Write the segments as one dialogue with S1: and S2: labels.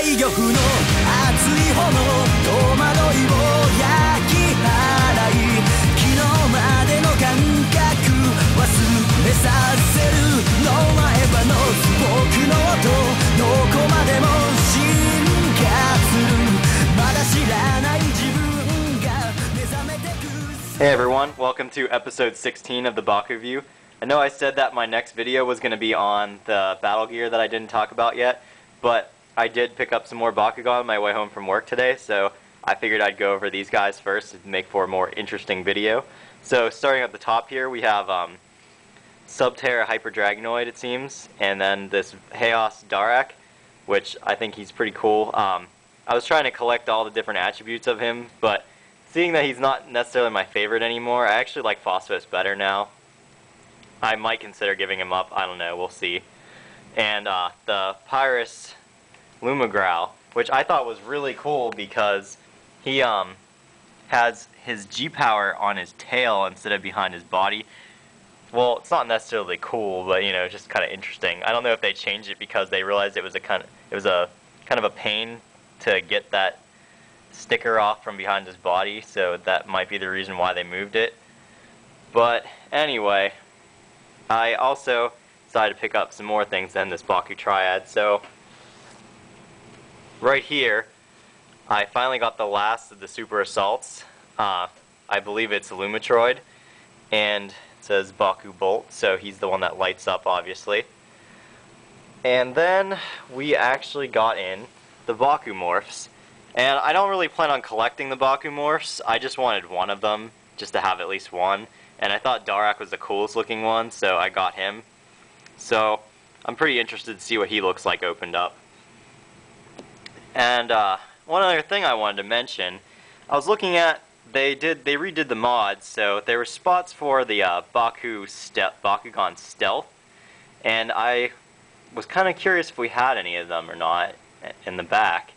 S1: 勢力の熱い炎戸惑いを焼き払い昨日までの感覚忘れさせるのはエヴァの僕の音どこまでも進化するまだ知らない自分が目覚めてく
S2: Hey everyone, welcome to episode 16 of the BakuView. I know I said that my next video was going to be on the battle gear that I didn't talk about yet, but I did pick up some more Bakugan on my way home from work today, so I figured I'd go over these guys first to make for a more interesting video. So starting at the top here, we have Subterra Hyper Dragonoid, it seems, and then this Chaos Darak, which I think he's pretty cool. I was trying to collect all the different attributes of him, but seeing that he's not necessarily my favorite anymore, I actually like Phosphos better now. I might consider giving him up, I don't know, we'll see. And the Pyrus Lumagrow, which I thought was really cool because he has his G-Power on his tail instead of behind his body. Well, it's not necessarily cool, but you know, just kind of interesting. I don't know if they changed it because they realized it was a kind of a pain to get that sticker off from behind his body, so that might be the reason why they moved it. But anyway, I also decided to pick up some more things in this Baku Triad. So right here, I finally got the last of the Super Assaults. I believe it's Lumatroid, and it says Baku Bolt, so he's the one that lights up, obviously. And then we actually got in the Baku Morphs. And I don't really plan on collecting the Baku Morphs, I just wanted one of them, just to have at least one. And I thought Darak was the coolest looking one, so I got him. So I'm pretty interested to see what he looks like opened up. And one other thing I wanted to mention, I was looking at, they redid the mods, so there were spots for the Bakugan Stealth, and I was kind of curious if we had any of them or not in the back,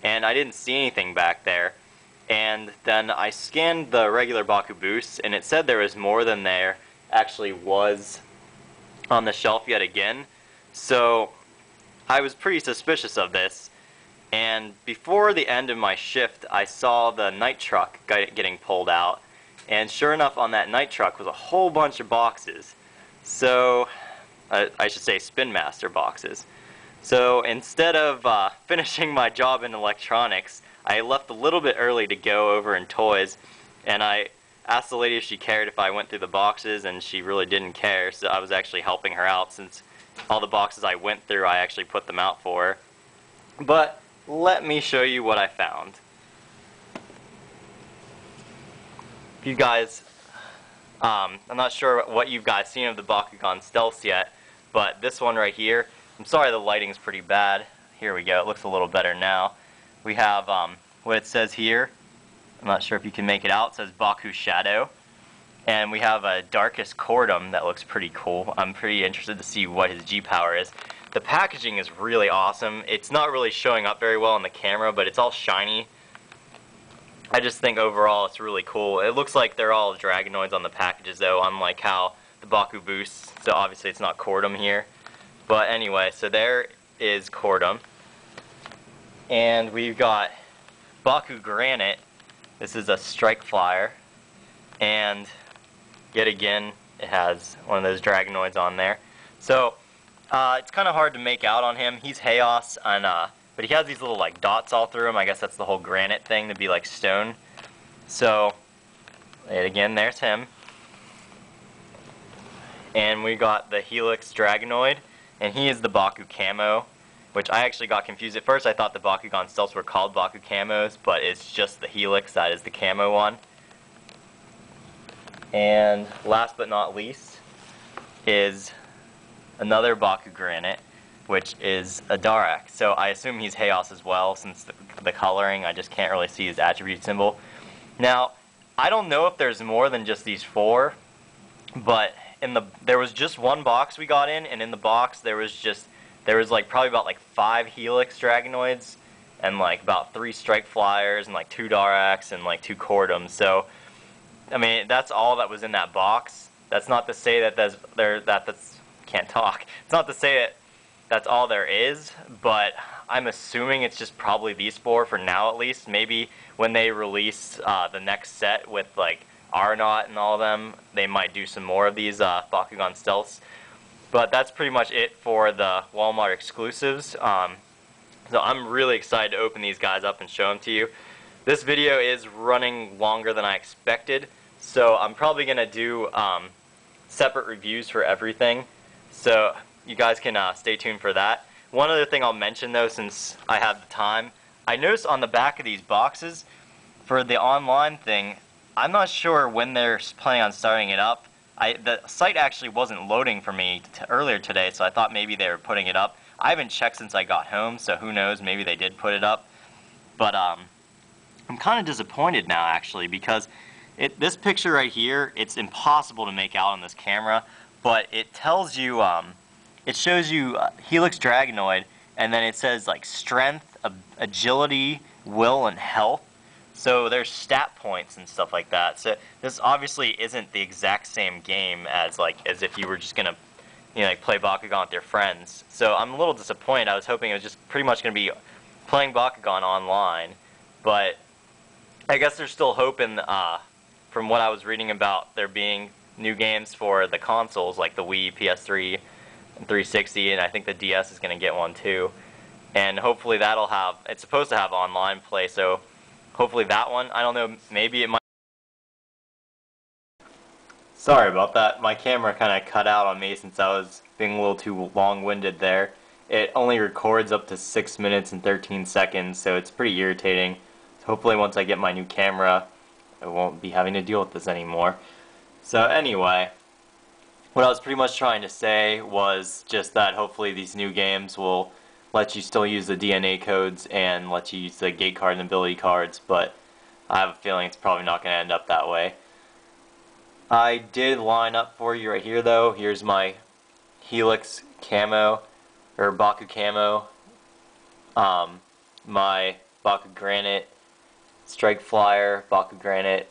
S2: and I didn't see anything back there. And then I scanned the regular Baku Boosts, and it said there was more than there actually was on the shelf yet again. So I was pretty suspicious of this. And before the end of my shift, I saw the night truck getting pulled out. And sure enough, on that night truck was a whole bunch of boxes. So, I should say Spin Master boxes. So instead of finishing my job in electronics, I left a little bit early to go over in toys, and I asked the lady if she cared if I went through the boxes, and she really didn't care, so I was actually helping her out since all the boxes I went through I actually put them out for her. But let me show you what I found. If you guys, I'm not sure what you guys seen of the Bakugan Stealths yet, but this one right here, I'm sorry the lighting's pretty bad. Here we go, it looks a little better now. We have what it says here. I'm not sure if you can make it out. It says Baku Shadow. And we have a Darkest Cordum that looks pretty cool. I'm pretty interested to see what his G-Power is. The packaging is really awesome. It's not really showing up very well on the camera, but it's all shiny. I just think overall it's really cool. It looks like they're all Dragonoids on the packages though, unlike how the Baku Boosts. So obviously it's not Cordum here. But anyway, so there is Cordum. And we've got Baku Granite. This is a Strike Flyer. And yet again, it has one of those Dragonoids on there. So, it's kind of hard to make out on him. He's Chaos, and, but he has these little like dots all through him. I guess that's the whole granite thing, to be like stone. So, yet again, there's him. And we got the Helix Dragonoid, and he is the Baku Camo, which I actually got confused. At first I thought the Bakugan Stealths were called Baku Camos, but it's just the Helix that is the camo one. And last but not least is another Baku Granite, which is a Darak. So I assume he's Chaos as well, since the coloring, I just can't really see his attribute symbol. Now, I don't know if there's more than just these four, but there was just one box we got in, and in the box there was like probably about like 5 Helix Dragonoids, and like about 3 Strike Flyers, and like 2 Daraks, and like 2 Cordums. So, I mean, that's all that was in that box. That's not to say that can't talk. It's not to say that that's all there is, but I'm assuming it's just probably these four for now at least. Maybe when they release the next set with like Arnaut and all of them, they might do some more of these Bakugan stealths. But that's pretty much it for the Walmart exclusives. So I'm really excited to open these guys up and show them to you. This video is running longer than I expected, so I'm probably going to do separate reviews for everything. So you guys can stay tuned for that. One other thing I'll mention though, since I have the time, I noticed on the back of these boxes, for the online thing, I'm not sure when they're planning on starting it up. The site actually wasn't loading for me earlier today, so I thought maybe they were putting it up. I haven't checked since I got home, so who knows, maybe they did put it up. But I'm kind of disappointed now actually, because this picture right here, it's impossible to make out on this camera, but it tells you, it shows you Helix Dragonoid, and then it says like strength, agility, will, and health. So there's stat points and stuff like that. So this obviously isn't the exact same game as if you were just gonna, like play Bakugan with your friends. So I'm a little disappointed. I was hoping it was just pretty much gonna be playing Bakugan online, but I guess there's still hope in, from what I was reading about there being new games for the consoles like the Wii, PS3, and 360, and I think the DS is gonna get one too. And hopefully that'll have, it's supposed to have online play, so hopefully that one, I don't know, maybe it might. Sorry about that, my camera kind of cut out on me since I was being a little too long-winded there. It only records up to 6 minutes and 13 seconds, so it's pretty irritating. So hopefully once I get my new camera, I won't be having to deal with this anymore. So anyway, what I was pretty much trying to say was just that hopefully these new games will let you still use the DNA codes and let you use the gate card and ability cards, but I have a feeling it's probably not going to end up that way. I did line up for you right here though. Here's my Helix camo, or Baku camo, my Baku Granite Strike Flyer, Baku Granite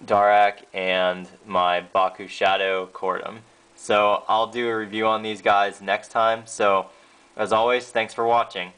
S2: Darak, and my Baku Shadow Cordum. So I'll do a review on these guys next time. So as always, thanks for watching.